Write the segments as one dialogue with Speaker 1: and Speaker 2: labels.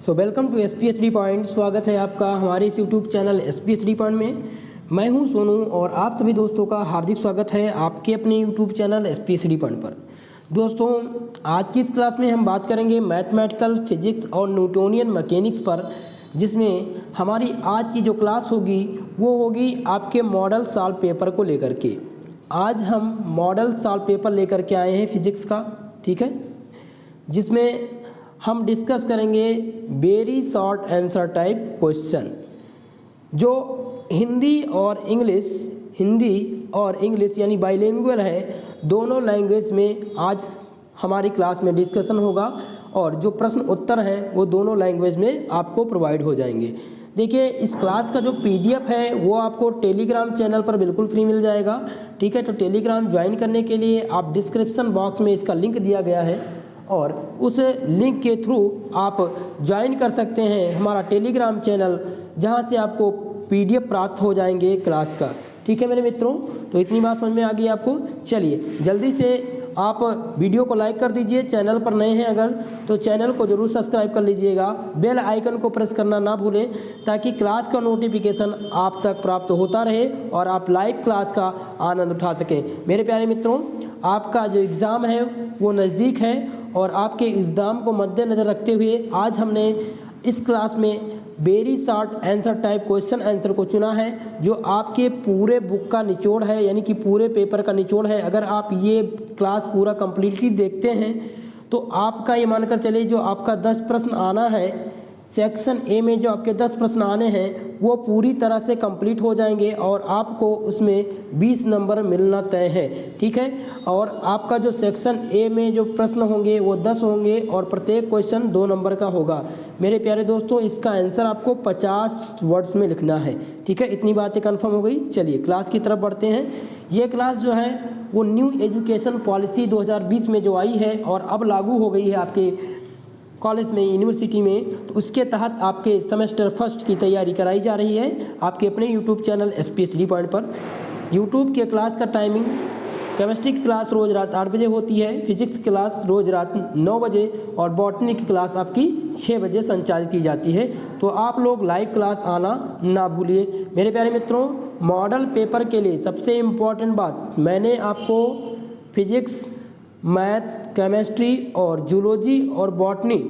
Speaker 1: Welcome to एसपीएसडी point. स्वागत है आपका हमारे इस यूट्यूब चैनल एसपीएसडी पॉइंट में। मैं हूं सोनू और आप सभी दोस्तों का हार्दिक स्वागत है आपके अपने यूट्यूब चैनल एसपीएसडी पॉइंट पर। दोस्तों, आज की इस क्लास में हम बात करेंगे मैथमेटिकल फिजिक्स और न्यूटोनियन मैकेनिक्स पर, जिसमें हमारी आज की जो क्लास होगी वो होगी आपके मॉडल सॉल्व पेपर को लेकर के। आज हम मॉडल सॉल्व पेपर लेकर के आए हैं फिजिक्स का, ठीक है, जिसमें हम डिस्कस करेंगे very short answer type question, जो हिंदी और इंग्लिश यानी बाइलिंगुअल है, दोनों लैंग्वेज में आज हमारी क्लास में डिस्कशन होगा और जो प्रश्न उत्तर हैं वो दोनों लैंग्वेज में आपको प्रोवाइड हो जाएंगे। देखिए, इस क्लास का जो पीडीएफ है वो आपको टेलीग्राम चैनल पर बिल्कुल फ्री मिल जाएगा, ठीक है। तो टेलीग्राम ज्वाइन करने के लिए आप डिस्क्रिप्शन बॉक्स में इसका लिंक दिया गया है और उस लिंक के थ्रू आप ज्वाइन कर सकते हैं हमारा टेलीग्राम चैनल, जहां से आपको पीडीएफ प्राप्त हो जाएंगे क्लास का, ठीक है मेरे मित्रों। तो इतनी बात समझ में आ गई आपको। चलिए जल्दी से आप वीडियो को लाइक कर दीजिए, चैनल पर नए हैं अगर तो चैनल को जरूर सब्सक्राइब कर लीजिएगा, बेल आइकन को प्रेस करना ना भूलें ताकि क्लास का नोटिफिकेशन आप तक प्राप्त होता रहे और आप लाइव क्लास का आनंद उठा सकें। मेरे प्यारे मित्रों, आपका जो एग्ज़ाम है वो नज़दीक है और आपके एग्ज़ाम को मद्देनज़र रखते हुए आज हमने इस क्लास में very short answer type question answer को चुना है, जो आपके पूरे बुक का निचोड़ है, यानी कि पूरे पेपर का निचोड़ है। अगर आप ये क्लास पूरा कंप्लीटली देखते हैं तो आपका ये मानकर चलिए जो आपका 10 प्रश्न आना है, सेक्शन ए में जो आपके 10 प्रश्न आने हैं वो पूरी तरह से कंप्लीट हो जाएंगे और आपको उसमें 20 नंबर मिलना तय है, ठीक है। और आपका जो सेक्शन ए में जो प्रश्न होंगे वो 10 होंगे और प्रत्येक क्वेश्चन 2 नंबर का होगा। मेरे प्यारे दोस्तों, इसका आंसर आपको 50 वर्ड्स में लिखना है, ठीक है। इतनी बातें कन्फर्म हो गई। चलिए क्लास की तरफ बढ़ते हैं। ये क्लास जो है वो न्यू एजुकेशन पॉलिसी 2020 में जो आई है और अब लागू हो गई है आपके कॉलेज में, यूनिवर्सिटी में, तो उसके तहत आपके सेमेस्टर फर्स्ट की तैयारी कराई जा रही है आपके अपने यूट्यूब चैनल एसपीएसडी पॉइंट पर। यूट्यूब के क्लास का टाइमिंग, केमिस्ट्री की क्लास रोज़ रात 8 बजे होती है, फिजिक्स की क्लास रोज़ रात 9 बजे और बॉटनी की क्लास आपकी 6 बजे संचालित की जाती है। तो आप लोग लाइव क्लास आना ना भूलिए। मेरे प्यारे मित्रों, मॉडल पेपर के लिए सबसे इम्पॉर्टेंट बात, मैंने आपको फिजिक्स, मैथ, केमिस्ट्री और जूलॉजी और बॉटनी,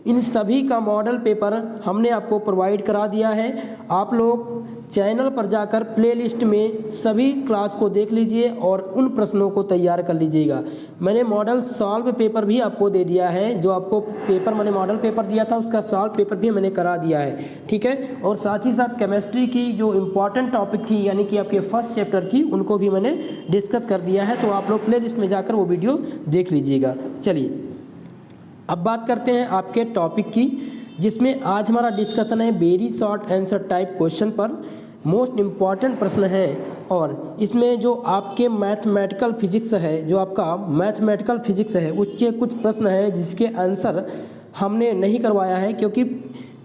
Speaker 1: इन सभी का मॉडल पेपर हमने आपको प्रोवाइड करा दिया है। आप लोग चैनल पर जाकर प्लेलिस्ट में सभी क्लास को देख लीजिए और उन प्रश्नों को तैयार कर लीजिएगा। मैंने मॉडल सॉल्व पेपर भी आपको दे दिया है, जो आपको पेपर मैंने मॉडल पेपर दिया था उसका सॉल्व पेपर भी मैंने करा दिया है, ठीक है। और साथ ही साथ केमिस्ट्री की जो इम्पॉर्टेंट टॉपिक थी, यानी कि आपके फर्स्ट चैप्टर की, उनको भी मैंने डिस्कस कर दिया है। तो आप लोग प्लेलिस्ट में जाकर वो वीडियो देख लीजिएगा। चलिए अब बात करते हैं आपके टॉपिक की, जिसमें आज हमारा डिस्कशन है very short answer type question पर। मोस्ट इम्पॉर्टेंट प्रश्न है और इसमें जो आपके मैथमेटिकल फिजिक्स है, जो आपका मैथमेटिकल फिजिक्स है, उसके कुछ प्रश्न हैं जिसके आंसर हमने नहीं करवाया है क्योंकि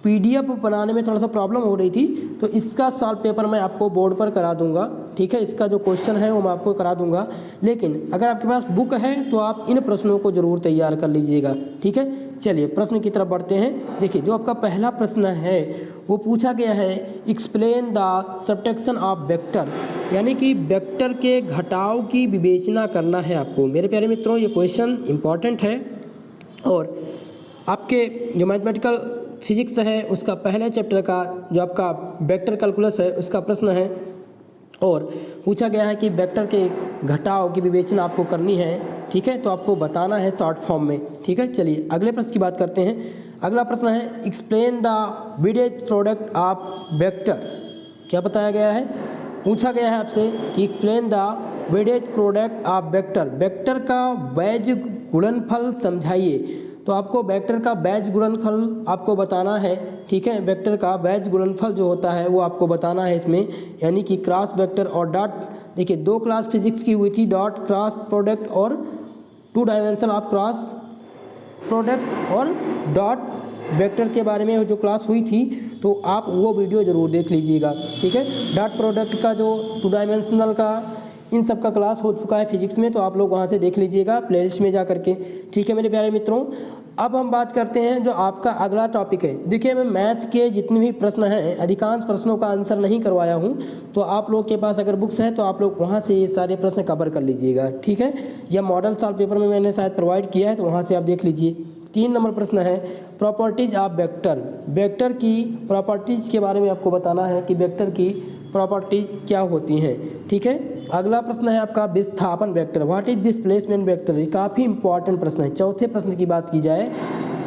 Speaker 1: पीडीएफ बनाने में थोड़ा सा प्रॉब्लम हो रही थी। तो इसका सॉल्व पेपर मैं आपको बोर्ड पर करा दूंगा, ठीक है। इसका जो क्वेश्चन है वो मैं आपको करा दूंगा, लेकिन अगर आपके पास बुक है तो आप इन प्रश्नों को जरूर तैयार कर लीजिएगा, ठीक है। चलिए प्रश्न की तरफ बढ़ते हैं। देखिए, जो आपका पहला प्रश्न है वो पूछा गया है, explain the subtraction of vector, यानी कि वेक्टर के घटाव की विवेचना करना है आपको। मेरे प्यारे मित्रों, ये क्वेश्चन इंपॉर्टेंट है और आपके जो मैथमेटिकल फिजिक्स है उसका पहले चैप्टर का जो आपका वेक्टर कैलकुलस है उसका प्रश्न है और पूछा गया है कि वेक्टर के घटाव की विवेचना आपको करनी है, ठीक है। तो आपको बताना है शॉर्ट फॉर्म में, ठीक है। चलिए अगले प्रश्न की बात करते हैं। अगला प्रश्न है, explain the weightage product of vector. क्या बताया गया है? पूछा गया है आपसे कि explain the weightage product of vector, vector का बैज गुणनफल समझाइए। तो आपको वेक्टर का बैज गुणनफल आपको बताना है, ठीक है। वेक्टर का बैज गुणनफल जो होता है वो आपको बताना है इसमें, यानी कि क्रॉस वेक्टर और डॉट। देखिए, 2 क्लास फिजिक्स की हुई थी, डॉट क्रॉस प्रोडक्ट और 2 डायमेंशन ऑफ क्रॉस प्रोडक्ट और डॉट वेक्टर के बारे में जो क्लास हुई थी, तो आप वो वीडियो ज़रूर देख लीजिएगा, ठीक है। डॉट प्रोडक्ट का जो 2 डायमेंशनल का इन सब का क्लास हो चुका है फिजिक्स में, तो आप लोग वहाँ से देख लीजिएगा प्लेलिस्ट में जा करके, ठीक है मेरे प्यारे मित्रों। अब हम बात करते हैं जो आपका अगला टॉपिक है। देखिए मैं मैथ के जितने भी प्रश्न हैं अधिकांश प्रश्नों का आंसर नहीं करवाया हूँ, तो आप लोग के पास अगर बुक्स है तो आप लोग वहाँ से ये सारे प्रश्न कवर कर लीजिएगा, ठीक है। यह मॉडल सॉल्व पेपर में मैंने शायद प्रोवाइड किया है, तो वहाँ से आप देख लीजिए। 3 नंबर प्रश्न है प्रॉपर्टीज ऑफ वेक्टर। वेक्टर की प्रॉपर्टीज के बारे में आपको बताना है कि वेक्टर की प्रॉपर्टीज क्या होती हैं, ठीक है। अगला प्रश्न है आपका विस्थापन vector, what is displacement vector. ये काफ़ी इंपॉर्टेंट प्रश्न है। चौथे प्रश्न की बात की जाए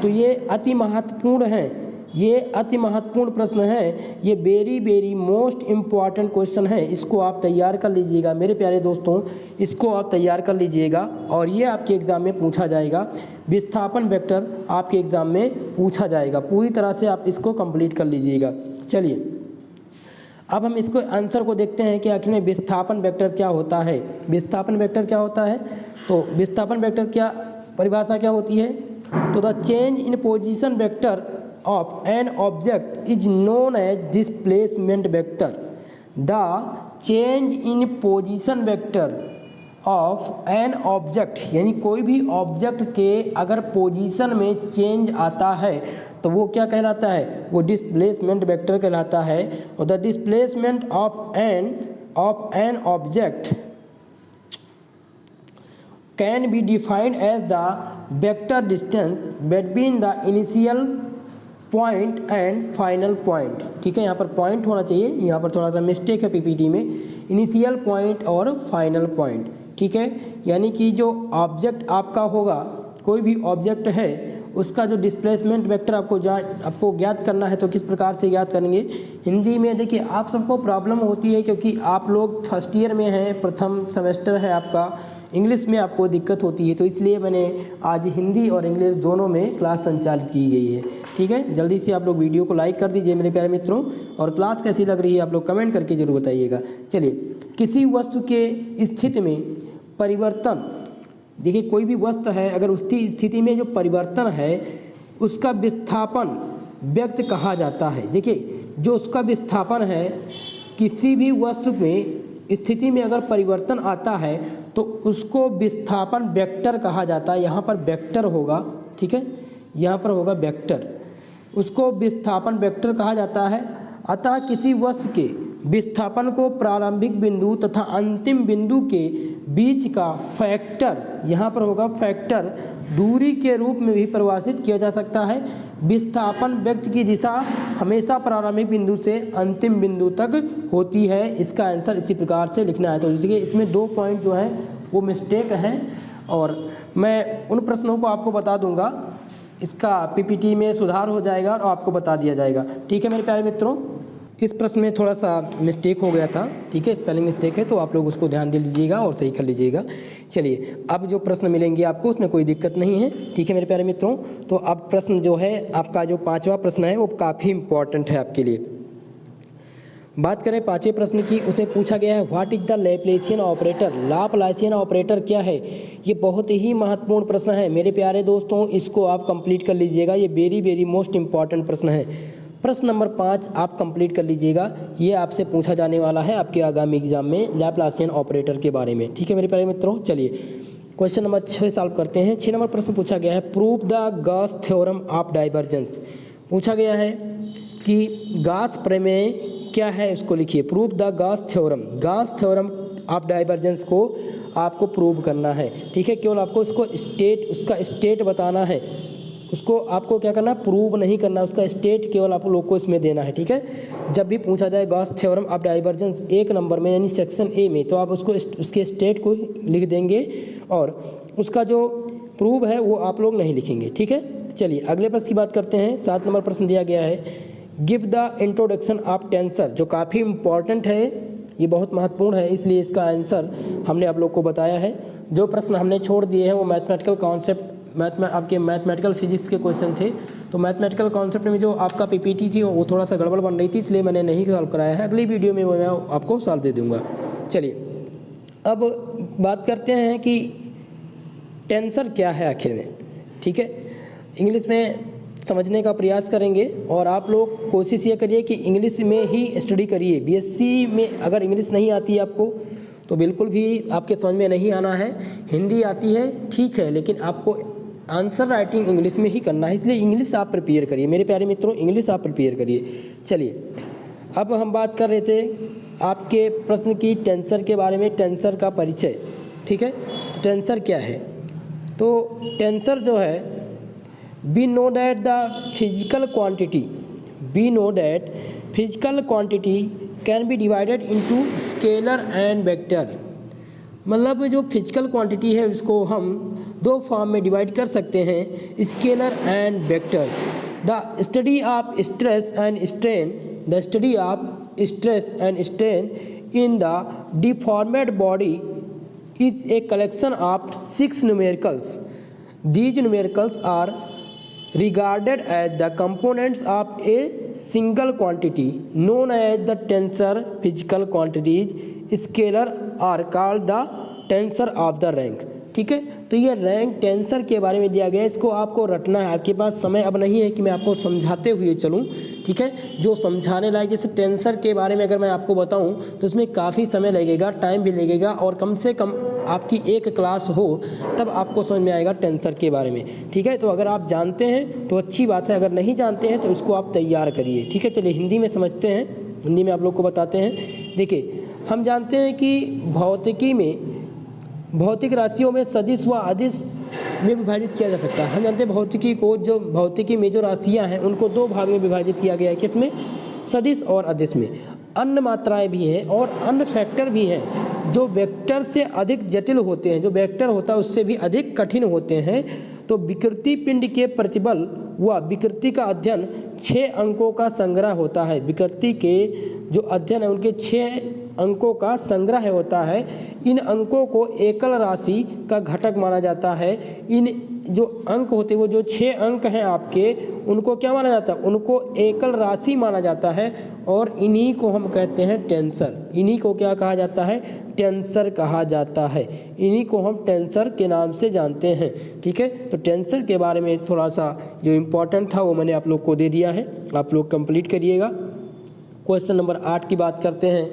Speaker 1: तो ये अति महत्वपूर्ण है, ये अति महत्वपूर्ण प्रश्न है, ये वेरी मोस्ट इम्पॉर्टेंट क्वेश्चन है। इसको आप तैयार कर लीजिएगा मेरे प्यारे दोस्तों, इसको आप तैयार कर लीजिएगा और ये आपके एग्ज़ाम में पूछा जाएगा। विस्थापन वेक्टर आपके एग्ज़ाम में पूछा जाएगा, पूरी तरह से आप इसको कंप्लीट कर लीजिएगा। चलिए अब हम इसको आंसर को देखते हैं कि आखिर में विस्थापन वेक्टर क्या होता है। विस्थापन वेक्टर क्या होता है, तो विस्थापन वेक्टर क्या परिभाषा क्या होती है, तो the change in position vector of an object is known as displacement vector. The change in position vector of an object, यानी कोई भी ऑब्जेक्ट के अगर पोजीशन में चेंज आता है तो वो क्या कहलाता है, वो डिस्प्लेसमेंट वेक्टर कहलाता है। और the displacement of an object can be defined as the vector distance between the initial point and final point, ठीक है। यहाँ पर पॉइंट होना चाहिए, यहाँ पर थोड़ा सा मिस्टेक है पीपीटी में, इनिशियल पॉइंट और फाइनल पॉइंट, ठीक है। यानी कि जो ऑब्जेक्ट आपका होगा, कोई भी ऑब्जेक्ट है, उसका जो डिस्प्लेसमेंट वेक्टर आपको ज्ञात करना है, तो किस प्रकार से ज्ञात करेंगे। हिंदी में देखिए आप सबको प्रॉब्लम होती है क्योंकि आप लोग फर्स्ट ईयर में हैं, प्रथम सेमेस्टर है आपका, इंग्लिश में आपको दिक्कत होती है, तो इसलिए मैंने आज हिंदी और इंग्लिश दोनों में क्लास संचालित की गई है, ठीक है। जल्दी से आप लोग वीडियो को लाइक कर दीजिए मेरे प्यारे मित्रों, और क्लास कैसी लग रही है आप लोग कमेंट करके जरूर बताइएगा। चलिए, किसी वस्तु के स्थिति में परिवर्तन, देखिए कोई भी वस्तु है अगर उसकी स्थिति में जो परिवर्तन है उसका विस्थापन व्यक्त कहा जाता है। देखिए जो उसका विस्थापन है, किसी भी वस्तु में स्थिति में अगर परिवर्तन आता है तो उसको विस्थापन वेक्टर कहा जाता है। यहाँ पर वेक्टर होगा, ठीक है, यहाँ पर होगा वेक्टर, उसको विस्थापन वेक्टर कहा जाता है। अतः किसी वस्तु के विस्थापन को प्रारंभिक बिंदु तथा अंतिम बिंदु के बीच का फैक्टर, यहाँ पर होगा फैक्टर, दूरी के रूप में भी परिभाषित किया जा सकता है। विस्थापन वेक्टर की दिशा हमेशा प्रारंभिक बिंदु से अंतिम बिंदु तक होती है। इसका आंसर इसी प्रकार से लिखना है। तो देखिए इसमें 2 पॉइंट जो है वो मिस्टेक हैं और मैं उन प्रश्नों को आपको बता दूंगा, इसका पीपीटी में सुधार हो जाएगा और आपको बता दिया जाएगा, ठीक है मेरे प्यारे मित्रों। इस प्रश्न में थोड़ा सा मिस्टेक हो गया था, ठीक है, स्पेलिंग मिस्टेक है, तो आप लोग उसको ध्यान दे लीजिएगा और सही कर लीजिएगा। चलिए अब जो प्रश्न मिलेंगे आपको उसमें कोई दिक्कत नहीं है, ठीक है मेरे प्यारे मित्रों। तो अब प्रश्न जो है आपका जो 5वां प्रश्न है वो काफ़ी इंपॉर्टेंट है आपके लिए। बात करें 5वें प्रश्न की, उसमें पूछा गया है what is the Laplacian operator. Laplacian operator क्या है, ये बहुत ही महत्वपूर्ण प्रश्न है मेरे प्यारे दोस्तों, इसको आप कंप्लीट कर लीजिएगा। ये वेरी मोस्ट इंपॉर्टेंट प्रश्न है। प्रश्न नंबर 5 आप कंप्लीट कर लीजिएगा, ये आपसे पूछा जाने वाला है आपके आगामी एग्जाम में लैप्लासियन ऑपरेटर के बारे में, ठीक है मेरे प्यारे मित्रों। चलिए क्वेश्चन नंबर 6 सॉल्व करते हैं। 6 नंबर प्रश्न पूछा गया है prove the Gauss theorem of divergence. पूछा गया है कि गॉस प्रमेय क्या है, उसको लिखिए। Prove the Gauss theorem, Gauss theorem of divergence को आपको प्रूव करना है, ठीक है। केवल आपको उसको उसका स्टेट बताना है, उसको आपको क्या करना, प्रूव नहीं करना, उसका स्टेट केवल आप लोग को इसमें देना है, ठीक है। जब भी पूछा जाए Gauss theorem of divergence 1 number में यानी सेक्शन ए में, तो आप उसको उसके स्टेट को लिख देंगे और उसका जो प्रूव है वो आप लोग नहीं लिखेंगे, ठीक है। चलिए अगले प्रश्न की बात करते हैं। 7 नंबर प्रश्न दिया गया है give the introduction of tensor, जो काफ़ी इंपॉर्टेंट है, ये बहुत महत्वपूर्ण है, इसलिए इसका आंसर हमने आप लोग को बताया है। जो प्रश्न हमने छोड़ दिए हैं वो मैथमेटिकल कॉन्सेप्ट, आपके मैथमेटिकल फिजिक्स के क्वेश्चन थे, तो मैथमेटिकल कॉन्सेप्ट में जो आपका पीपीटी थी वो थोड़ा सा गड़बड़ बन रही थी, इसलिए मैंने नहीं सॉल्व कराया है। अगली वीडियो में वो मैं आपको सॉल्व दे दूंगा। चलिए अब बात करते हैं कि टेंसर क्या है आखिर में, ठीक है। इंग्लिश में समझने का प्रयास करेंगे और आप लोग कोशिश ये करिए कि इंग्लिश में ही स्टडी करिए। बीएससी में अगर इंग्लिश नहीं आती है आपको तो बिल्कुल भी आपके समझ में नहीं आना है। हिंदी आती है ठीक है, लेकिन आपको आंसर राइटिंग इंग्लिश में ही करना है, इसलिए इंग्लिश आप प्रिपेयर करिए मेरे प्यारे मित्रों, इंग्लिश आप प्रिपेयर करिए। चलिए अब हम बात कर रहे थे आपके प्रश्न की टेंसर के बारे में, टेंसर का परिचय, ठीक है। तो टेंसर क्या है? तो टेंसर जो है, we know that the physical quantity, we know that physical quantity can be divided into scalar and vector. मतलब जो फिजिकल क्वांटिटी है उसको हम दो फॉर्म में डिवाइड कर सकते हैं, scalar and vectors. The study of stress and strain, the study of stress and strain in the deformed body is a collection of 6 numericals. These numericals are regarded as the components of a single quantity known as the tensor. Physical quantities scalar are called the tensor of the rank. ठीक है, तो ये rank tensor के बारे में दिया गया है, इसको आपको रटना है। आपके पास समय अब नहीं है कि मैं आपको समझाते हुए चलूं, ठीक है। जो समझाने लायक, जैसे टेंसर के बारे में अगर मैं आपको बताऊं तो इसमें काफ़ी समय लगेगा, टाइम भी लगेगा, और कम से कम आपकी एक क्लास हो तब आपको समझ में आएगा टेंसर के बारे में, ठीक है। तो अगर आप जानते हैं तो अच्छी बात है, अगर नहीं जानते हैं तो इसको आप तैयार करिए, ठीक है। चलिए हिंदी में समझते हैं, हिंदी में आप लोग को बताते हैं। देखिए, हम जानते हैं कि भौतिकी में भौतिक राशियों में सदिश व अदिश में विभाजित किया जा सकता है। हम जानते हैं भौतिकी को, जो भौतिकी में जो राशियां हैं उनको दो भाग में विभाजित किया गया है, किसमें? सदिश और अदिश में। अन्य मात्राएं भी हैं और अन्य फैक्टर भी हैं जो वेक्टर से अधिक जटिल होते हैं, जो वेक्टर होता है उससे भी अधिक कठिन होते हैं। तो विकृति पिंड के प्रतिबल व विकृति का अध्ययन 6 अंकों का संग्रह होता है। विकृति के जो अध्ययन है उनके 6 अंकों का संग्रह होता है। इन अंकों को एकल राशि का घटक माना जाता है। इन जो अंक होते हैं, वो जो 6 अंक हैं आपके, उनको क्या माना जाता है? उनको एकल राशि माना जाता है, और इन्हीं को हम कहते हैं टेंसर। इन्हीं को क्या कहा जाता है? टेंसर कहा जाता है। इन्हीं को हम टेंसर के नाम से जानते हैं, ठीक है। तो टेंसर के बारे में थोड़ा सा जो इम्पोर्टेंट था वो मैंने आप लोग को दे दिया है, आप लोग कंप्लीट करिएगा। क्वेश्चन नंबर 8 की बात करते हैं।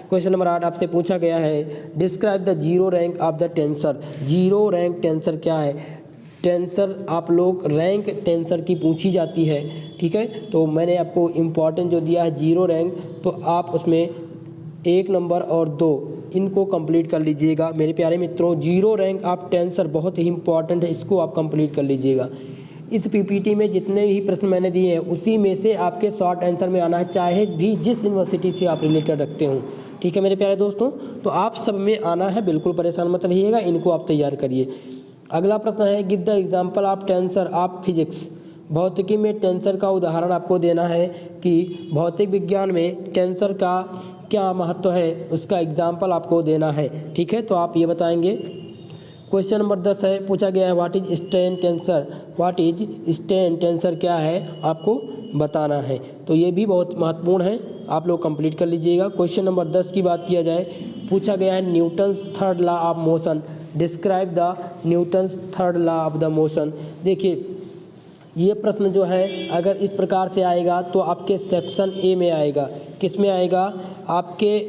Speaker 1: क्वेश्चन नंबर 8 आपसे पूछा गया है, describe the zero rank of the tensor. Zero rank tensor क्या है? टेंसर आप लोग रैंक टेंसर की पूछी जाती है, ठीक है। तो मैंने आपको इम्पॉर्टेंट जो दिया है जीरो रैंक, तो आप उसमें 1 नंबर और 2 इनको कंप्लीट कर लीजिएगा मेरे प्यारे मित्रों। जीरो रैंक ऑफ टेंसर बहुत ही इंपॉर्टेंट है, इसको आप कंप्लीट कर लीजिएगा। इस पीपीटी में जितने भी प्रश्न मैंने दिए हैं उसी में से आपके शॉर्ट आंसर में आना है, चाहे भी जिस यूनिवर्सिटी से आप रिलेटेड रखते हो, ठीक है मेरे प्यारे दोस्तों। तो आप सब में आना है, बिल्कुल परेशान मत रहिएगा, इनको आप तैयार करिए। अगला प्रश्न है, give the example of tensor of physics. भौतिकी में टेंसर का उदाहरण आपको देना है कि भौतिक विज्ञान में टेंसर का क्या महत्व है, उसका एग्जाम्पल आपको देना है, ठीक है। तो आप ये बताएंगे। क्वेश्चन नंबर 10 है, पूछा गया है what is strain tensor. What is strain tensor क्या है आपको बताना है। तो ये भी बहुत महत्वपूर्ण है, आप लोग कंप्लीट कर लीजिएगा। क्वेश्चन नंबर 10 की बात किया जाए, पूछा गया है Newton's third law of motion. Describe the Newton's third law of the motion. देखिए, ये प्रश्न जो है अगर इस प्रकार से आएगा तो आपके सेक्शन ए में आएगा। किस में आएगा? आपके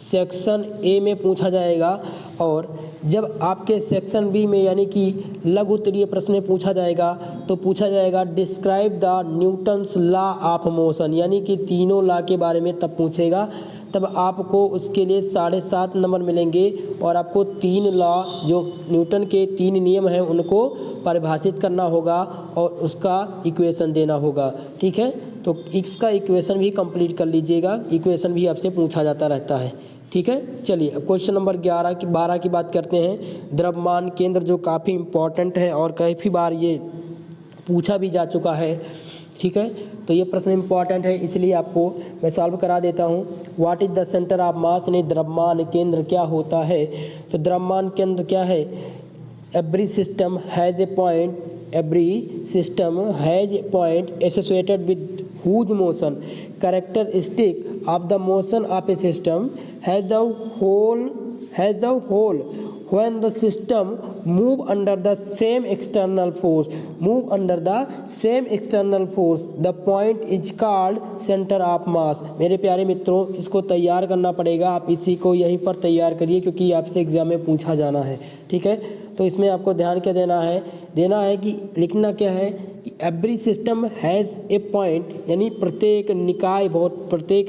Speaker 1: सेक्शन ए में पूछा जाएगा। और जब आपके सेक्शन बी में यानी कि लघु उत्तरीय प्रश्न में पूछा जाएगा तो पूछा जाएगा describe the Newton's law of motion, यानी कि तीनों लॉ के बारे में तब पूछेगा। तब आपको उसके लिए 7.5 नंबर मिलेंगे और आपको 3 लॉ जो न्यूटन के 3 नियम हैं उनको परिभाषित करना होगा और उसका इक्वेशन देना होगा, ठीक है। तो इसका इक्वेशन भी कंप्लीट कर लीजिएगा, इक्वेशन भी आपसे पूछा जाता रहता है, ठीक है। चलिए अब क्वेश्चन नंबर 12 की बात करते हैं। द्रव्यमान केंद्र जो काफ़ी इम्पोर्टेंट है और काफ़ी बार ये पूछा भी जा चुका है, ठीक है। तो ये प्रश्न इम्पॉर्टेंट है, इसलिए आपको मैं सॉल्व करा देता हूँ। What is the centre of mass, यानी द्रव्यमान केंद्र क्या होता है। तो द्रव्यमान केंद्र क्या है? Every system has a point, every system has a point associated with whose motion characteristic of the motion of a system has the whole when the system move under the same external force the point is called center of mass। मेरे प्यारे मित्रों, इसको तैयार करना पड़ेगा, आप इसी को यहीं पर तैयार करिए क्योंकि आपसे एग्जाम में पूछा जाना है, ठीक है। तो इसमें आपको ध्यान क्या देना है कि लिखना क्या है कि every system has a point, यानी प्रत्येक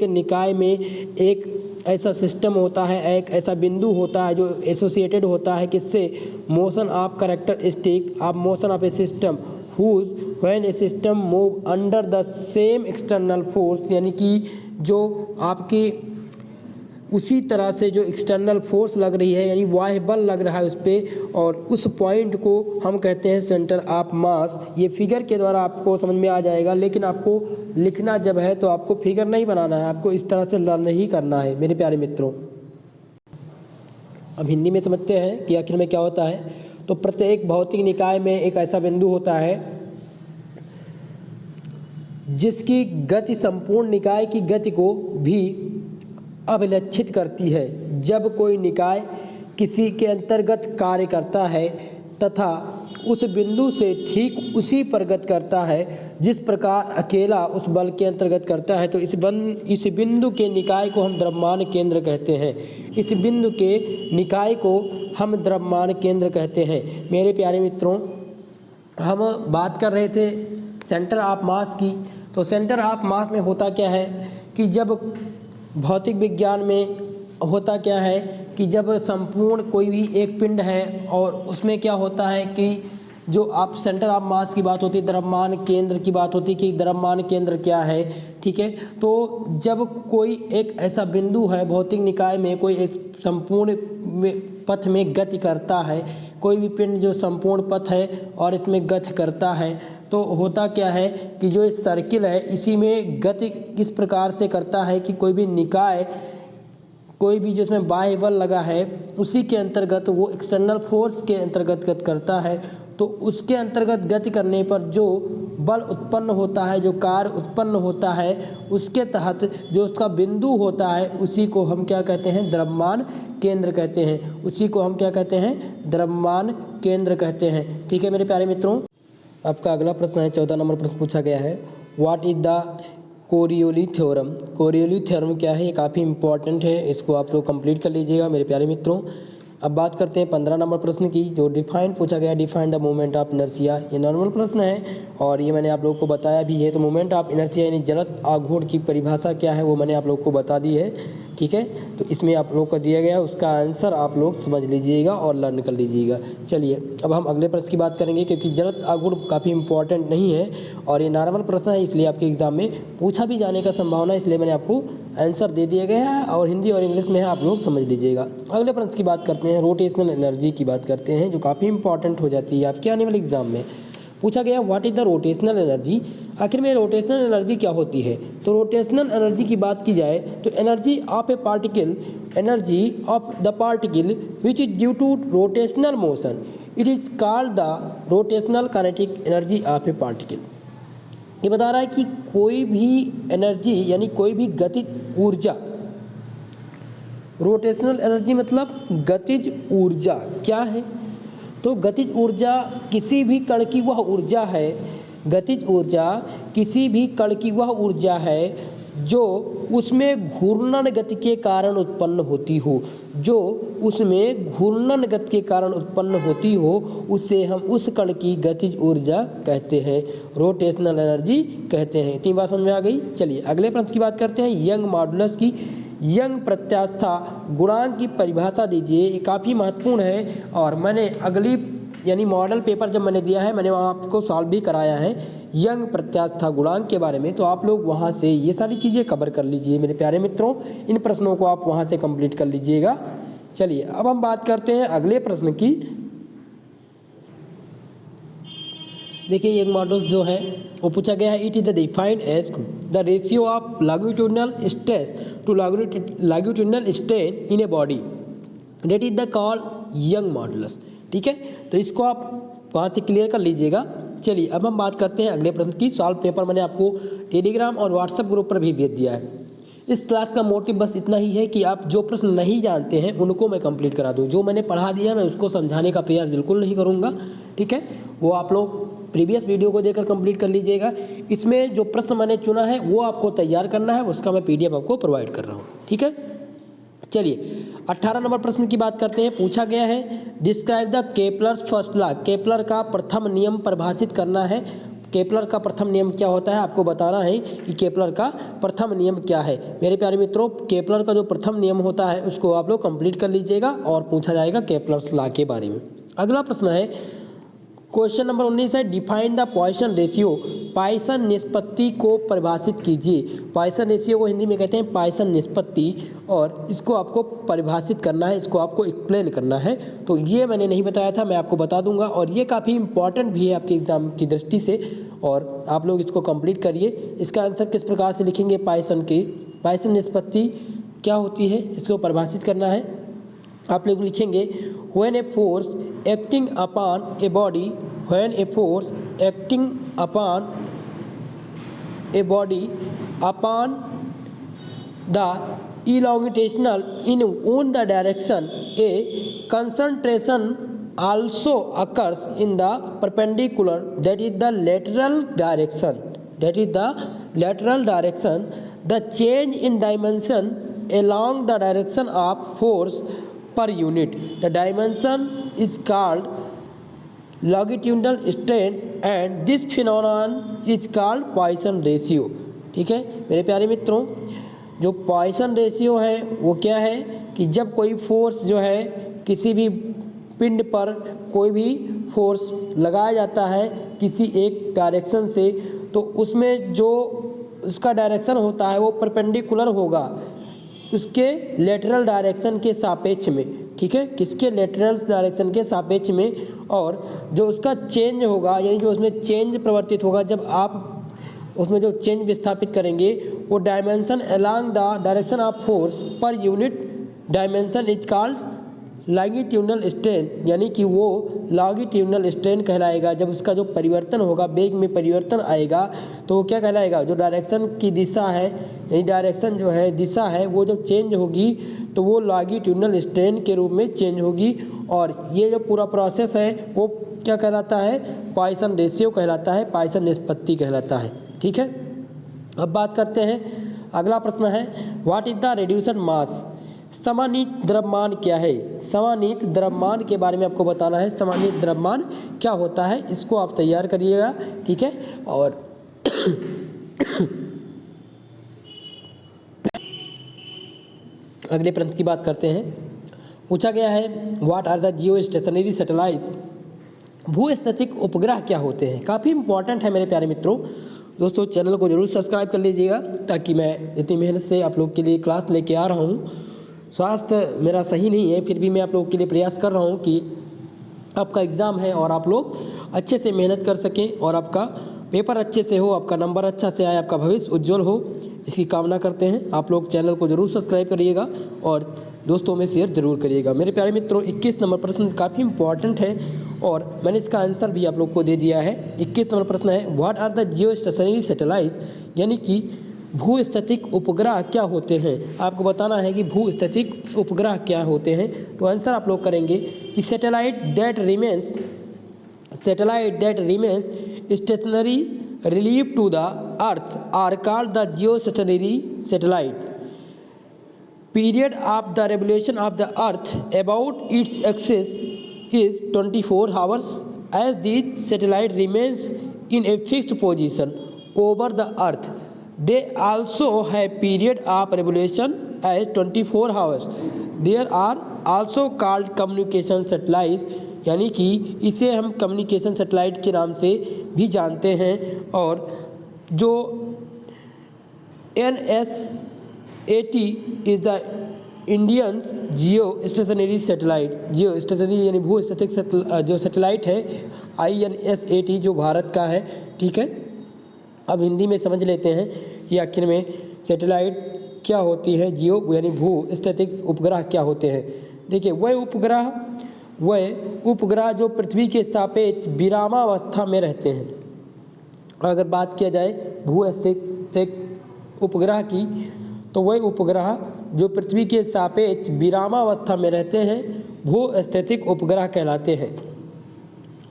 Speaker 1: निकाय में एक ऐसा सिस्टम होता है, एक ऐसा बिंदु होता है जो एसोसिएटेड होता है किससे, motion of characteristic of motion of A system whose when a system move under the same external force, यानी कि जो आपके उसी तरह से जो एक्सटर्नल फोर्स लग रही है, यानी बाह्य बल लग रहा है उस पर, और उस पॉइंट को हम कहते हैं सेंटर ऑफ मास। ये फिगर के द्वारा आपको समझ में आ जाएगा, लेकिन आपको लिखना जब है तो आपको फिगर नहीं बनाना है, आपको इस तरह से लर्न ही करना है मेरे प्यारे मित्रों। अब हिंदी में समझते हैं कि आखिर में क्या होता है। तो प्रत्येक भौतिक निकाय में एक ऐसा बिंदु होता है जिसकी गति संपूर्ण निकाय की गति को भी अभिलक्षित करती है। जब कोई निकाय किसी के अंतर्गत कार्य करता है तथा उस बिंदु से ठीक उसी पर गति करता है जिस प्रकार अकेला उस बल के अंतर्गत करता है, तो इस बिंदु के निकाय को हम द्रव्यमान केंद्र कहते हैं। इस बिंदु के निकाय को हम द्रव्यमान केंद्र कहते हैं। मेरे प्यारे मित्रों, हम बात कर रहे थे सेंटर ऑफ मास की। तो सेंटर ऑफ मास में होता क्या है कि जब भौतिक विज्ञान में होता क्या है कि जब संपूर्ण कोई भी एक पिंड है और उसमें क्या होता है कि जो आप सेंटर ऑफ मास की बात होती है, द्रव्यमान केंद्र की बात होती है कि द्रव्यमान केंद्र क्या है, ठीक है। तो जब कोई एक ऐसा बिंदु है भौतिक निकाय में, कोई एक संपूर्ण पथ में गति करता है, कोई भी पिंड जो संपूर्ण पथ है और इसमें गति करता है, तो होता क्या है कि जो इस सर्किल है इसी में गति किस प्रकार से करता है कि कोई भी निकाय, कोई भी जिसमें बाह्य बल लगा है उसी के अंतर्गत वो एक्सटर्नल फोर्स के अंतर्गत गति करता है। तो उसके अंतर्गत गति करने पर जो बल उत्पन्न होता है, जो कार्य उत्पन्न होता है, उसके तहत जो उसका बिंदु होता है उसी को हम क्या कहते हैं, द्रव्यमान केंद्र कहते हैं। उसी को हम क्या कहते हैं, द्रव्यमान केंद्र कहते हैं। ठीक है मेरे प्यारे मित्रों, आपका अगला प्रश्न है 14 नंबर प्रश्न पूछा गया है, what is the Coriolis theorem. Coriolis theorem क्या है, ये काफ़ी इंपॉर्टेंट है, इसको आप लोग कंप्लीट कर लीजिएगा मेरे प्यारे मित्रों। अब बात करते हैं 15 नंबर प्रश्न की, जो डिफाइन पूछा गया, define the moment of inertia. ये नॉर्मल प्रश्न है और ये मैंने आप लोगों को बताया भी है। तो मोमेंट ऑफ इनर्शिया यानी जड़त्व आघूर्ण की परिभाषा क्या है वो मैंने आप लोगों को बता दी है, ठीक है। तो इसमें आप लोग को दिया गया, उसका आंसर आप लोग समझ लीजिएगा और लर्न कर लीजिएगा। चलिए अब हम अगले प्रश्न की बात करेंगे, क्योंकि जड़त्व आघूर्ण काफ़ी इंपॉर्टेंट नहीं है और ये नॉर्मल प्रश्न है, इसलिए आपके एग्जाम में पूछा भी जाने का संभावना है, इसलिए मैंने आपको आंसर दे दिया गया है और हिंदी और इंग्लिश में है, आप लोग समझ लीजिएगा। अगले प्रश्न की बात करते हैं, रोटेशनल एनर्जी की बात करते हैं, जो काफ़ी इंपॉर्टेंट हो जाती है आपके आने वाले एग्जाम में। पूछा गया what is the rotational energy. आखिर में रोटेशनल एनर्जी क्या होती है। तो रोटेशनल एनर्जी की बात की जाए तो energy of a particle, energy of the particle which is due to rotational motion, it is called the rotational kinetic energy of a particle. ये बता रहा है कि कोई भी एनर्जी यानी कोई भी गतिज ऊर्जा, रोटेशनल एनर्जी मतलब गतिज ऊर्जा क्या है। तो गतिज ऊर्जा किसी भी कण की वह ऊर्जा है, गतिज ऊर्जा किसी भी कण की वह ऊर्जा है जो उसमें घूर्णन गति के कारण उत्पन्न होती हो, जो उसमें घूर्णन गति के कारण उत्पन्न होती हो, उसे हम उस कण की गतिज ऊर्जा कहते हैं, रोटेशनल एनर्जी कहते हैं। इतनी बात समझ में आ गई। चलिए अगले प्रश्न की बात करते हैं, यंग मॉडुलस की। यंग प्रत्यास्था गुणांक की परिभाषा दीजिए, ये काफ़ी महत्वपूर्ण है और मैंने अगली यानी मॉडल पेपर जब मैंने दिया है मैंने वहाँ आपको सॉल्व भी कराया है यंग प्रत्यास्था गुणांक के बारे में, तो आप लोग वहाँ से ये सारी चीज़ें कवर कर लीजिए मेरे प्यारे मित्रों, इन प्रश्नों को आप वहाँ से कंप्लीट कर लीजिएगा। चलिए अब हम बात करते हैं अगले प्रश्न की। देखिए यंग मॉडल जो है वो पूछा गया है, it is the defined as the ratio of longitudinal stress to longitudinal strain in a body, that is the called Young modulus. ठीक है, तो इसको आप वहाँ से क्लियर कर लीजिएगा। चलिए अब हम बात करते हैं अगले प्रश्न की। सॉल्व पेपर मैंने आपको टेलीग्राम और व्हाट्सएप ग्रुप पर भी भेज दिया है। इस क्लास का मोटिव बस इतना ही है कि आप जो प्रश्न नहीं जानते हैं उनको मैं कंप्लीट करा दूं, जो मैंने पढ़ा दिया मैं उसको समझाने का प्रयास बिल्कुल नहीं करूँगा। ठीक है, वो आप लोग प्रीवियस वीडियो को देखकर कंप्लीट कर लीजिएगा। इसमें जो प्रश्न मैंने चुना है वो आपको तैयार करना है, उसका मैं PDF आपको प्रोवाइड कर रहा हूँ। ठीक है, चलिए 18 नंबर प्रश्न की बात करते हैं। पूछा गया है describe the Kepler's first law, Kepler का प्रथम नियम परिभाषित करना है। केपलर का प्रथम नियम क्या होता है आपको बताना है कि केपलर का प्रथम नियम क्या है। मेरे प्यारे मित्रों, केपलर का जो प्रथम नियम होता है उसको आप लोग कंप्लीट कर लीजिएगा और पूछा जाएगा केपलर्स लॉ के बारे में। अगला प्रश्न है क्वेश्चन नंबर 19 है define the Poisson ratio, Poisson निष्पत्ति को परिभाषित कीजिए। पॉइसन रेशियो को हिंदी में कहते हैं पॉइसन निष्पत्ति, और इसको आपको परिभाषित करना है, इसको आपको एक्सप्लेन करना है। तो ये मैंने नहीं बताया था, मैं आपको बता दूंगा, और ये काफ़ी इंपॉर्टेंट भी है आपके एग्जाम की दृष्टि से, और आप लोग इसको कंप्लीट करिए। इसका आंसर किस प्रकार से लिखेंगे, पॉइसन निष्पत्ति क्या होती है इसको परिभाषित करना है। आप लोग लिखेंगे when a force acting upon a body, when a force acting upon a body upon the elongational in one the direction, a concentration also occurs in the perpendicular, that is the lateral direction, the change in dimension along the direction of force per unit, the dimension is called longitudinal strain and this phenomenon is called Poisson ratio। ठीक है मेरे प्यारे मित्रों, जो Poisson ratio है वो क्या है कि जब कोई फोर्स जो है किसी भी पिंड पर कोई भी फोर्स लगाया जाता है किसी एक डायरेक्शन से, तो उसमें जो उसका डायरेक्शन होता है वो परपेंडिकुलर होगा उसके लेटरल डायरेक्शन के सापेक्ष में। ठीक है, किसके लेटरल डायरेक्शन के सापेक्ष में, और जो उसका चेंज होगा यानी जो उसमें चेंज प्रवर्तित होगा जब आप उसमें जो चेंज विस्थापित करेंगे वो dimension along the direction of force per unit dimension is called longitudinal strain, यानी कि वो लॉन्गिट्यूडनल स्ट्रेन कहलाएगा। जब उसका जो परिवर्तन होगा, वेग में परिवर्तन आएगा, तो वो क्या कहलाएगा, जो डायरेक्शन की दिशा है यानी डायरेक्शन जो है दिशा है वो जब चेंज होगी तो वो लॉन्गिट्यूडनल स्ट्रेन के रूप में चेंज होगी। और ये जो पूरा प्रोसेस है वो क्या कहलाता है, पॉइसन रेशियो कहलाता है, पॉइसन निष्पत्ति कहलाता है। ठीक है, अब बात करते हैं, अगला प्रश्न है व्हाट इज द रेड्यूसन मास, समानीत द्रव्यमान क्या है। समानीत द्रव्यमान के बारे में आपको बताना है, समानीत द्रव्यमान क्या होता है इसको आप तैयार करिएगा। ठीक है, और अगले प्रश्न की बात करते हैं। पूछा गया है what are the geostationary satellites, भूस्थितिक उपग्रह क्या होते हैं। काफ़ी इंपॉर्टेंट है मेरे प्यारे मित्रों। दोस्तों चैनल को जरूर सब्सक्राइब कर लीजिएगा ताकि मैं इतनी मेहनत से आप लोग के लिए क्लास लेके आ रहा हूँ। स्वास्थ्य मेरा सही नहीं है, फिर भी मैं आप लोगों के लिए प्रयास कर रहा हूँ कि आपका एग्ज़ाम है और आप लोग अच्छे से मेहनत कर सकें और आपका पेपर अच्छे से हो, आपका नंबर अच्छा से आए, आपका भविष्य उज्जवल हो, इसकी कामना करते हैं। आप लोग चैनल को जरूर सब्सक्राइब करिएगा और दोस्तों में शेयर जरूर करिएगा। मेरे प्यारे मित्रों 21 नंबर प्रश्न काफ़ी इंपॉर्टेंट है और मैंने इसका आंसर भी आप लोग को दे दिया है। 21 नंबर प्रश्न है what are the geostationary satellites, यानी कि भूस्थितिक उपग्रह क्या होते हैं। आपको बताना है कि भूस्थितिक उपग्रह क्या होते हैं। तो आंसर आप लोग करेंगे कि satellite that remains stationary relative to the earth are called the geostationary satellite. Period of the revolution of the earth about its axis is 24 hours as the satellite remains in a fixed position over the earth. They also have period of revolution as 24 hours. There are also called communication satellites, यानी कि इसे हम communication satellite के नाम से भी जानते हैं। और जो NSAT is the Indian Jio stationery satellite, Jio stationery यानी भूस्थितिक जो सैटेलाइट है INSAT जो भारत का है। ठीक है, अब हिंदी में समझ लेते हैं कि आखिर में सैटेलाइट क्या होती है, जियो यानी भूस्थितिक उपग्रह क्या होते हैं। देखिए वह उपग्रह जो पृथ्वी के सापेक्ष विरामावस्था में रहते हैं। अगर बात किया जाए भूस्थितिक उपग्रह की, तो वह उपग्रह जो पृथ्वी के सापेक्ष विरामावस्था में रहते हैं भूस्थितिक उपग्रह कहलाते हैं।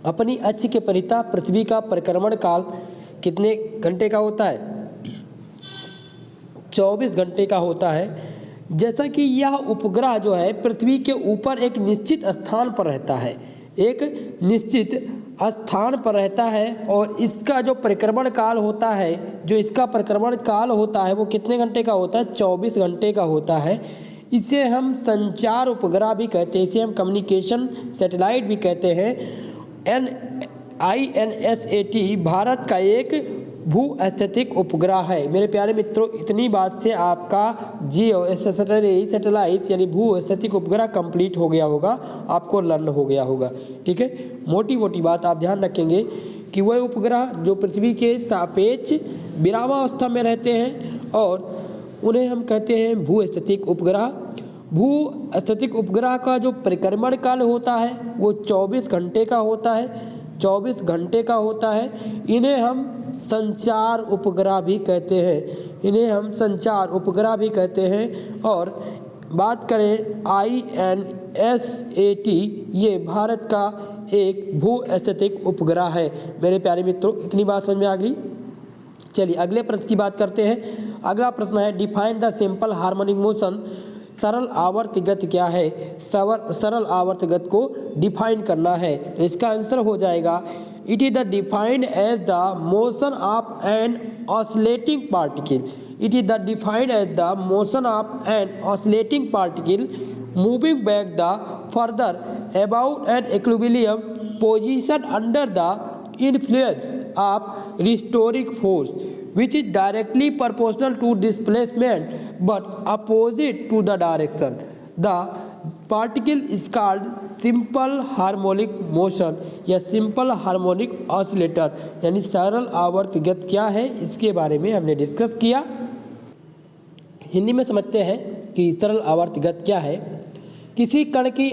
Speaker 1: अपनी अक्ष के परितः पृथ्वी का परिक्रमण काल कितने घंटे का होता है, 24 घंटे का होता है। जैसा कि यह उपग्रह जो है पृथ्वी के ऊपर एक निश्चित स्थान पर रहता है, एक निश्चित स्थान पर रहता है और इसका जो परिक्रमण काल होता है, जो इसका परिक्रमण काल होता है वो कितने घंटे का होता है? 24 घंटे का होता है। इसे हम संचार उपग्रह भी कहते हैं, इसे हम कम्युनिकेशन सैटेलाइट भी कहते हैं। INSAT भारत का एक भू-स्थैतिक उपग्रह है। मेरे प्यारे मित्रों, इतनी बात से आपका जियो सैटेलाइट यानी भू-स्थैतिक उपग्रह कंप्लीट हो गया होगा, आपको लर्न हो गया होगा। ठीक है, मोटी मोटी बात आप ध्यान रखेंगे कि वह उपग्रह जो पृथ्वी के सापेक्ष विरामावस्था में रहते हैं और उन्हें हम कहते हैं भू-स्थैतिक उपग्रह। भू-स्थैतिक उपग्रह का जो परिक्रमण काल होता है वो 24 घंटे का होता है, 24 घंटे का होता है। इन्हें हम संचार उपग्रह भी कहते हैं, इन्हें हम संचार उपग्रह भी कहते हैं। और बात करें INSAT, ये भारत का एक भू-स्थैतिक उपग्रह है। मेरे प्यारे मित्रों, इतनी बात समझ में आ गई। चलिए अगले प्रश्न की बात करते हैं। अगला प्रश्न है define the simple harmonic motion. सरल आवर्त गति क्या है? सरल आवर्त गति को डिफाइन करना है, तो इसका आंसर हो जाएगा it is the defined as the motion of an oscillating particle. It is the defined as the motion of an oscillating particle moving back the further about an equilibrium position under the influence of restoring force which is directly proportional to displacement but opposite to the direction. The particle is called simple harmonic motion या simple harmonic oscillator। यानी सरल आवर्त गति क्या है, इसके बारे में हमने डिस्कस किया। हिंदी में समझते हैं कि सरल आवर्त गति क्या है। किसी कण की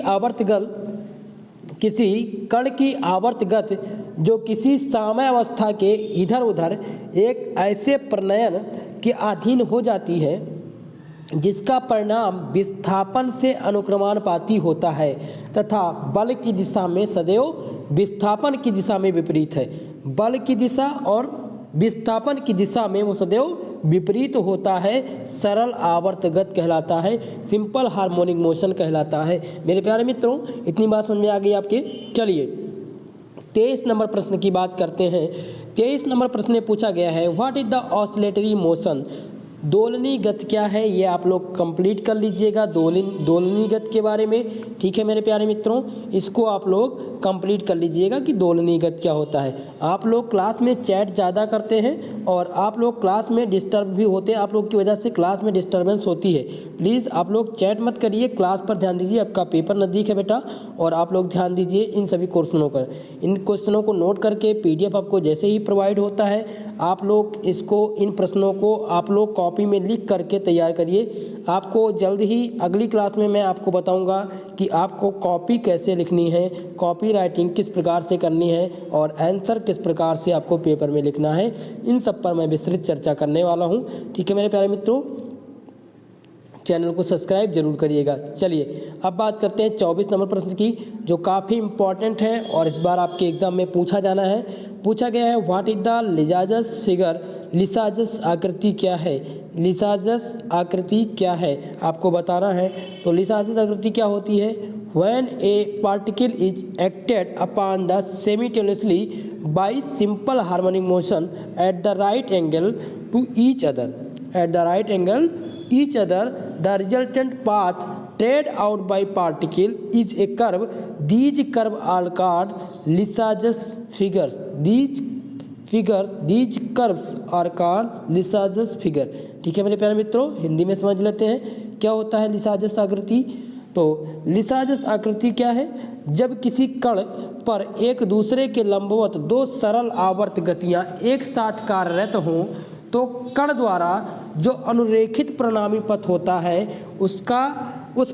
Speaker 1: आवर्त गति जो किसी साम्यावस्था के इधर उधर एक ऐसे प्रणयन के अधीन हो जाती है जिसका परिणाम विस्थापन से अनुक्रमानुपाती होता है तथा बल की दिशा में सदैव विस्थापन की दिशा में विपरीत है। बल की दिशा और विस्थापन की दिशा में वो सदैव विपरीत होता है, सरल आवर्त गति कहलाता है, सिंपल हार्मोनिक मोशन कहलाता है। मेरे प्यारे मित्रों, इतनी बात समझ में आ गई आपके। चलिए 23 नंबर प्रश्न की बात करते हैं। 23 नंबर प्रश्न में पूछा गया है what is the oscillatory motion. दोलनी गति क्या है, ये आप लोग कंप्लीट कर लीजिएगा दोलनी गति के बारे में। ठीक है मेरे प्यारे मित्रों, इसको आप लोग कंप्लीट कर लीजिएगा कि दोलनी गति क्या होता है। आप लोग क्लास में चैट ज़्यादा करते हैं और आप लोग क्लास में डिस्टर्ब भी होते हैं, आप लोग की वजह से क्लास में डिस्टर्बेंस होती है। प्लीज़ आप लोग चैट मत करिए, क्लास पर ध्यान दीजिए। आपका पेपर नज़दीक है बेटा और आप लोग ध्यान दीजिए इन सभी क्वेश्चनों पर। इन क्वेश्चनों को नोट करके PDF आपको जैसे ही प्रोवाइड होता है आप लोग इन प्रश्नों को आप लोग कॉपी में लिख करके तैयार करिए। आपको जल्द ही अगली क्लास में मैं आपको बताऊंगा कि आपको कॉपी कैसे लिखनी है, कॉपी राइटिंग किस प्रकार से करनी है और आंसर किस प्रकार से आपको पेपर में लिखना है। इन सब पर मैं विस्तृत चर्चा करने वाला हूं। ठीक है मेरे प्यारे मित्रों, चैनल को सब्सक्राइब जरूर करिएगा। चलिए अब बात करते हैं 24 नंबर प्रश्न की, जो काफ़ी इंपॉर्टेंट है और इस बार आपके एग्जाम में पूछा जाना है। पूछा गया है what is the Lissajous figure. Lissajous आकृति क्या है? लिसाजस आकृति क्या है आपको बताना है। तो लिसाजस आकृति क्या होती है? When A particle is acted upon the simultaneously by simple harmonic motion at the right angle to each other, the resultant path traced out by particle is a curve. These curves are called Lissajous figures. These curves are called Lissajous figure। ठीक है मेरे प्यारे मित्रों, हिंदी में समझ लेते हैं क्या होता है लिसाजस आकृति। तो लिसाजस आकृति क्या है? जब किसी कण पर एक दूसरे के लंबवत दो सरल आवर्त गतियां एक साथ कार्यरत हों तो कण द्वारा जो अनुरेखित परिणामी पथ होता है उस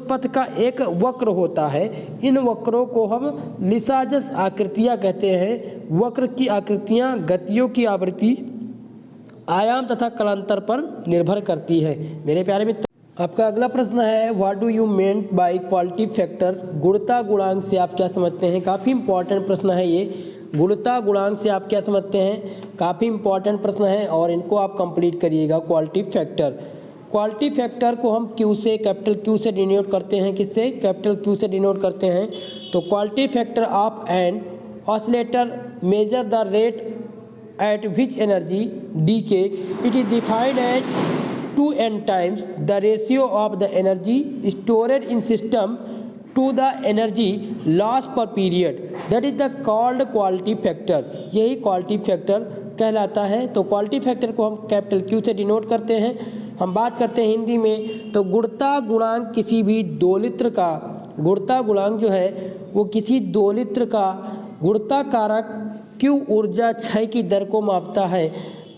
Speaker 1: पथ का एक वक्र होता है। इन वक्रों को हम लिसाजस आकृतियां कहते हैं। वक्र की आकृतियां गतियों की आवृत्ति, आयाम तथा कालांतर पर निर्भर करती है। मेरे प्यारे मित्र, आपका अगला प्रश्न है what do you mean by quality factor. गुणता गुणांक से आप क्या समझते हैं? काफ़ी इंपॉर्टेंट प्रश्न है ये। गुणता गुणांक से आप क्या समझते हैं? काफ़ी इंपॉर्टेंट प्रश्न है और इनको आप कंप्लीट करिएगा। क्वालिटी फैक्टर, क्वालिटी फैक्टर को हम Q से, कैपिटल Q से डिनोट करते हैं। किससे? कैपिटल Q से डिनोट करते हैं। तो quality factor of an oscillator measure the rate at which energy decay it is defined as 2n times the ratio of the energy stored in system to the energy lost per period, that is the called quality factor। यही quality factor कहलाता है। तो quality factor को हम capital Q से denote करते हैं। हम बात करते हैं हिंदी में, तो गुणता गुणांक किसी भी दोलित्र का, गुणता गुणांक जो है वो किसी दोलित्र का गुणता कारक Q ऊर्जा क्षय की दर को मापता है।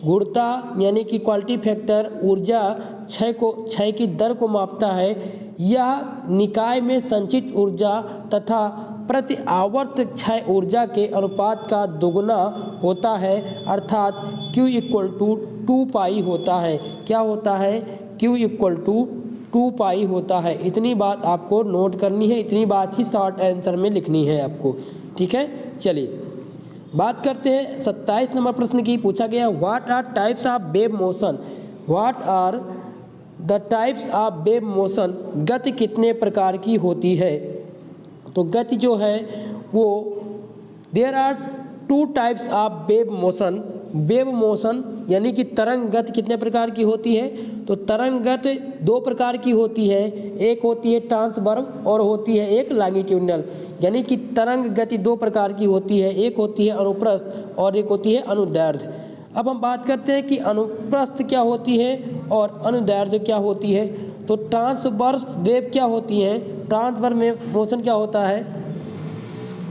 Speaker 1: गुणता यानी कि क्वालिटी फैक्टर ऊर्जा क्षय की दर को मापता है। यह निकाय में संचित ऊर्जा तथा प्रति आवर्त क्षय ऊर्जा के अनुपात का दोगुना होता है, अर्थात Q इक्वल टू 2 पाई होता है। क्या होता है? Q इक्वल टू 2 पाई होता है। इतनी बात आपको नोट करनी है, इतनी बात ही शॉर्ट आंसर में लिखनी है आपको। ठीक है, चलिए बात करते हैं 27 नंबर प्रश्न की। पूछा गया what are types of wave motion, what are the types of wave motion, गति कितने प्रकार की होती है। तो गति जो है वो there are 2 types of wave motion. Wave motion यानी कि तरंग गति कितने प्रकार की होती है। तो तरंग गति 2 प्रकार की होती है, एक होती है ट्रांसवर्स और होती है एक लॉन्गिट्यूडिनल। यानी कि तरंग गति 2 प्रकार की होती है, एक होती है अनुप्रस्थ और एक होती है अनुदैर्ध्य। अब हम बात करते हैं कि अनुप्रस्थ क्या होती है और अनुदैर्ध्य क्या होती है। तो ट्रांसवर्स वेव क्या होती है, ट्रांसवर्स में मोशन क्या होता है।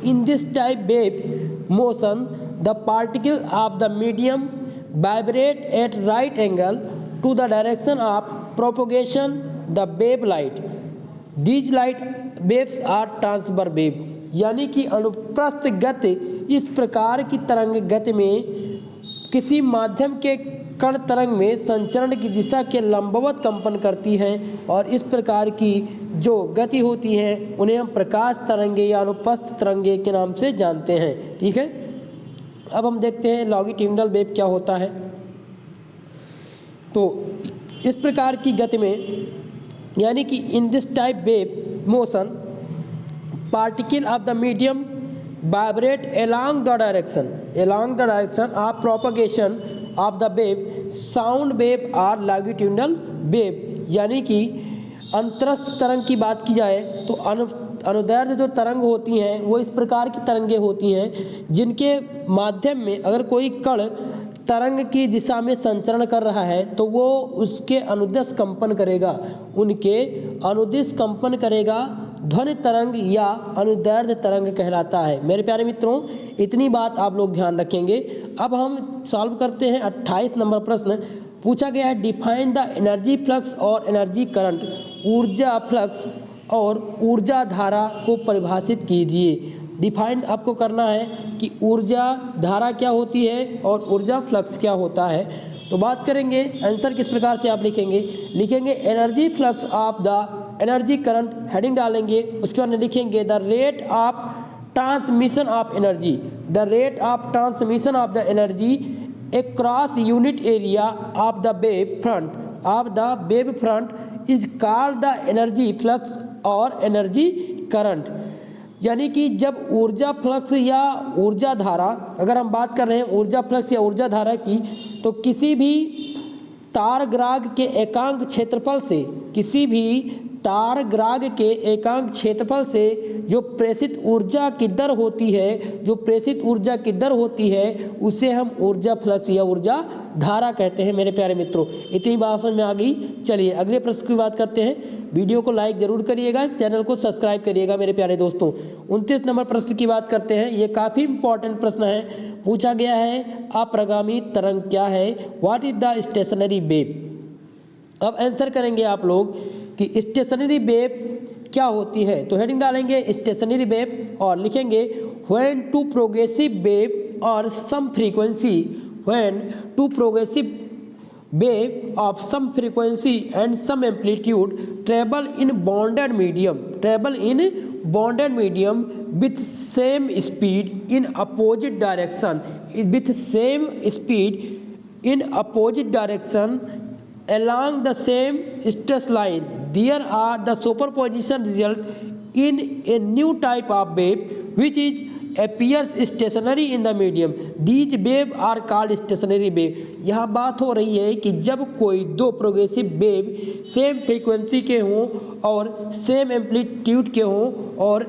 Speaker 1: In this type waves motion the particle of the medium vibrate at right angle to the direction of propagation the wave light, these light waves are transverse wave। यानी कि अनुप्रस्थ गति इस प्रकार की तरंग गति में किसी माध्यम के कण तरंग में संचरण की दिशा के लंबवत कंपन करती है, और इस प्रकार की जो गति होती है उन्हें हम प्रकाश तरंगे या अनुप्रस्थ तरंगे के नाम से जानते हैं। ठीक है, अब हम देखते हैं लॉन्गिट्यूडिनल वेव क्या होता है। तो इस प्रकार की गति में यानी कि in this type wave motion particle of the medium vibrate along the direction of propagation of the wave, sound wave or longitudinal wave। यानी कि अंतरस्थ तरंग की बात की जाए तो अनुदैर्ध्य जो तरंग होती हैं वो इस प्रकार की तरंगें होती हैं जिनके माध्यम में अगर कोई कण तरंग की दिशा में संचरण कर रहा है तो वो उसके अनुदिश कंपन करेगा, उनके अनुदिश कंपन करेगा। ध्वनि तरंग या अनुदैर्ध्य तरंग कहलाता है। मेरे प्यारे मित्रों, इतनी बात आप लोग ध्यान रखेंगे। अब हम सॉल्व करते हैं 28 नंबर प्रश्न। पूछा गया है डिफाइन द एनर्जी फ्लक्स और एनर्जी करंट, ऊर्जा फ्लक्स और ऊर्जा धारा को परिभाषित कीजिए। डिफाइन आपको करना है कि ऊर्जा धारा क्या होती है और ऊर्जा फ्लक्स क्या होता है। तो बात करेंगे आंसर किस प्रकार से आप लिखेंगे energy flux of the energy current, heading डालेंगे, उसके बाद लिखेंगे the rate of transmission of energy, the rate of transmission of the energy across unit area of the wave front is called the energy flux और energy current। यानी कि जब ऊर्जा flux या ऊर्जा धारा, अगर हम बात कर रहे हैं ऊर्जा फ्लक्स या ऊर्जा धारा की, तो किसी भी तारग्राग के एकांक क्षेत्रफल से, किसी भी तारग्राग के एकांक क्षेत्रफल से जो प्रेषित ऊर्जा की दर होती है, उसे हम ऊर्जा फ्लक्स या ऊर्जा धारा कहते हैं। मेरे प्यारे मित्रों, इतनी बात समझ में आ गई। चलिए अगले प्रश्न की बात करते हैं। वीडियो को लाइक जरूर करिएगा, चैनल को सब्सक्राइब करिएगा मेरे प्यारे दोस्तों। 29 नंबर प्रश्न की बात करते हैं। ये काफ़ी इंपॉर्टेंट प्रश्न है। पूछा गया है अप्रगामी तरंग क्या है, what is the stationary wave. अब आंसर करेंगे आप लोग कि स्टेशनरी वेव क्या होती है। तो हेडिंग डालेंगे स्टेशनरी वेव और लिखेंगे व्हेन टू प्रोग्रेसिव वेव और some frequency, when two progressive wave of some frequency and some amplitude travel in bonded medium with same speed in opposite direction along the same stress line there are the superposition result in a new type of wave which is appears stationary in the medium. These wave are called stationary wave. यहाँ बात हो रही है कि जब कोई दो progressive wave same frequency के हों और सेम एम्पलीट्यूड के हों और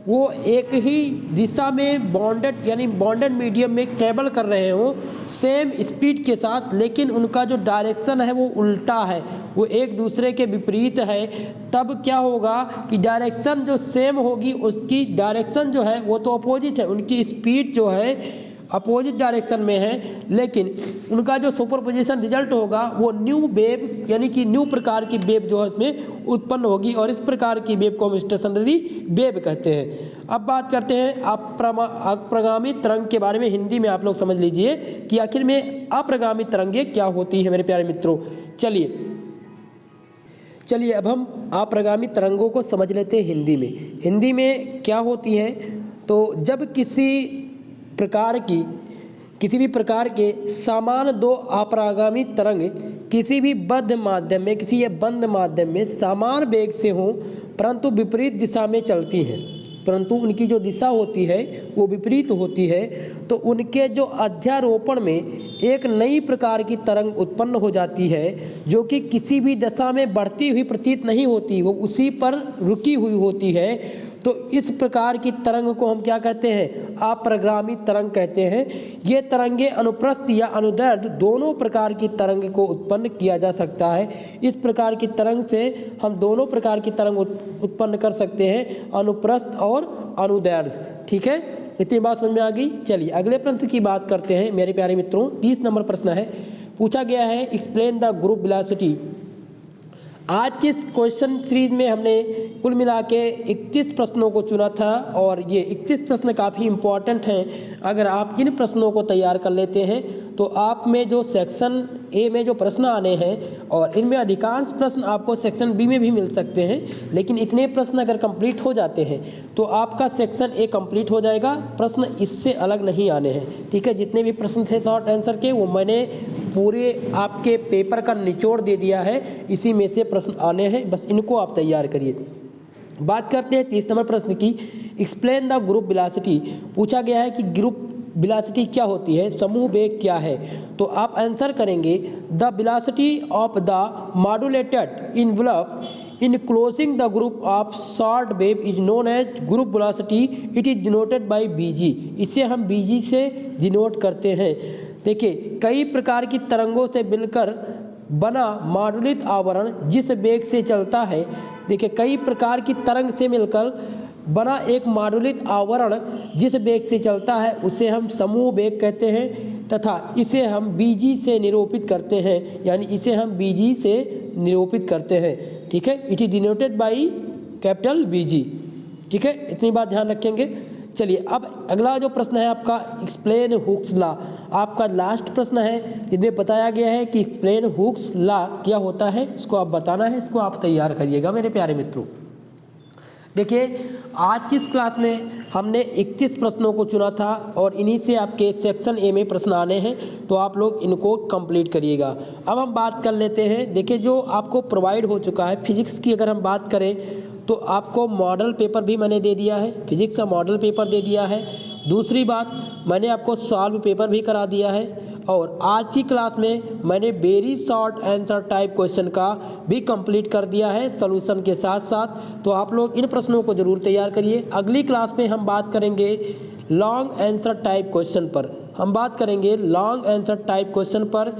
Speaker 1: वो एक ही दिशा में बॉन्डेड यानी बॉन्डेड मीडियम में ट्रेवल कर रहे हों सेम स्पीड के साथ, लेकिन उनका जो डायरेक्शन है वो उल्टा है, वो एक दूसरे के विपरीत है, तब क्या होगा कि डायरेक्शन जो सेम होगी उसकी डायरेक्शन जो है वो तो अपोजिट है, उनकी स्पीड जो है अपोजिट डायरेक्शन में है, लेकिन उनका जो सुपरपोजिशन रिजल्ट होगा वो न्यू वेव यानी कि न्यू प्रकार की वेव जो है इसमें उत्पन्न होगी और इस प्रकार की वेव को हम स्टेशनरी वेव कहते हैं। अब बात करते हैं अप्रगामी तरंग के बारे में। हिंदी में आप लोग समझ लीजिए कि आखिर में अप्रगामी तरंगें क्या होती हैं मेरे प्यारे मित्रों। चलिए अब हम अप्रगामी तरंगों को समझ लेते हैं हिंदी में। हिंदी में क्या होती हैं, तो जब किसी भी प्रकार के समान दो अप्रगामी तरंग किसी भी बद्ध माध्यम में किसी बंद माध्यम में समान वेग से हों परंतु विपरीत दिशा में चलती हैं, परंतु उनकी जो दिशा होती है वो विपरीत होती है, तो उनके जो अध्यारोपण में एक नई प्रकार की तरंग उत्पन्न हो जाती है जो कि किसी भी दशा में बढ़ती हुई प्रतीत नहीं होती, वो उसी पर रुकी हुई होती है। तो इस प्रकार की तरंग को हम क्या कहते हैं, अप्रगामी तरंग कहते हैं। ये तरंगे अनुप्रस्थ या अनुदैर्ध्य दोनों प्रकार की तरंग को उत्पन्न किया जा सकता है। इस प्रकार की तरंग से हम दोनों प्रकार की तरंग उत्पन्न कर सकते हैं, अनुप्रस्थ और अनुदैर्ध्य। ठीक है, इतनी बात समझ में आ गई। चलिए अगले प्रश्न की बात करते हैं मेरे प्यारे मित्रों। 30 नंबर प्रश्न है, पूछा गया है एक्सप्लेन द ग्रुप वेलोसिटी। आज के क्वेश्चन सीरीज में हमने कुल मिला के 31 प्रश्नों को चुना था और ये 31 प्रश्न काफ़ी इम्पॉर्टेंट हैं। अगर आप इन प्रश्नों को तैयार कर लेते हैं तो आप में जो सेक्शन ए में जो प्रश्न आने हैं और इनमें अधिकांश प्रश्न आपको सेक्शन बी में भी मिल सकते हैं, लेकिन इतने प्रश्न अगर कंप्लीट हो जाते हैं तो आपका सेक्शन ए कंप्लीट हो जाएगा, प्रश्न इससे अलग नहीं आने हैं। ठीक है, जितने भी प्रश्न थे शॉर्ट आंसर के वो मैंने पूरे आपके पेपर का निचोड़ दे दिया है, इसी में से प्रश्न आने हैं, बस इनको आप तैयार करिए। बात करते हैं 30 नंबर प्रश्न की, एक्सप्लेन द ग्रुप वेलोसिटी। पूछा गया है कि ग्रुप वेलोसिटी क्या होती है, समूह वेग क्या है, तो आप आंसर करेंगे the velocity of the modulated envelope in closing the group of short wave is known as group velocity, it is denoted by BG. इसे हम बीजी से डिनोट करते हैं। देखिए, कई प्रकार की तरंगों से मिलकर बना मॉड्यूलित आवरण जिस वेग से चलता है, देखिए कई प्रकार की तरंग से मिलकर बना एक मॉड्यूलित आवरण जिस वेग से चलता है उसे हम समूह वेग कहते हैं तथा इसे हम बीजी से निरूपित करते हैं, यानी इसे हम बीजी से निरूपित करते हैं। ठीक है, it is denoted by capital BG. ठीक है, इतनी बात ध्यान रखेंगे। चलिए अब अगला जो प्रश्न है आपका एक्सप्लेन हुक्स लॉ, आपका लास्ट प्रश्न है जिसमें बताया गया है कि एक्सप्लेन हुक्स लॉ क्या होता है, इसको आप बताना है, इसको आप तैयार करिएगा मेरे प्यारे मित्रों। देखिए, आज की इस क्लास में हमने 31 प्रश्नों को चुना था और इन्हीं से आपके सेक्शन ए में प्रश्न आने हैं, तो आप लोग इनको कंप्लीट करिएगा। अब हम बात कर लेते हैं। देखिए, जो आपको प्रोवाइड हो चुका है फिजिक्स की अगर हम बात करें तो आपको मॉडल पेपर भी मैंने दे दिया है, फिजिक्स का मॉडल पेपर दे दिया है। दूसरी बात, मैंने आपको सॉल्व पेपर भी करा दिया है और आज की क्लास में मैंने very short answer type question का भी कंप्लीट कर दिया है सॉल्यूशन के साथ साथ। तो आप लोग इन प्रश्नों को ज़रूर तैयार करिए। अगली क्लास में हम बात करेंगे लॉन्ग आंसर टाइप क्वेश्चन पर, हम बात करेंगे लॉन्ग आंसर टाइप क्वेश्चन पर।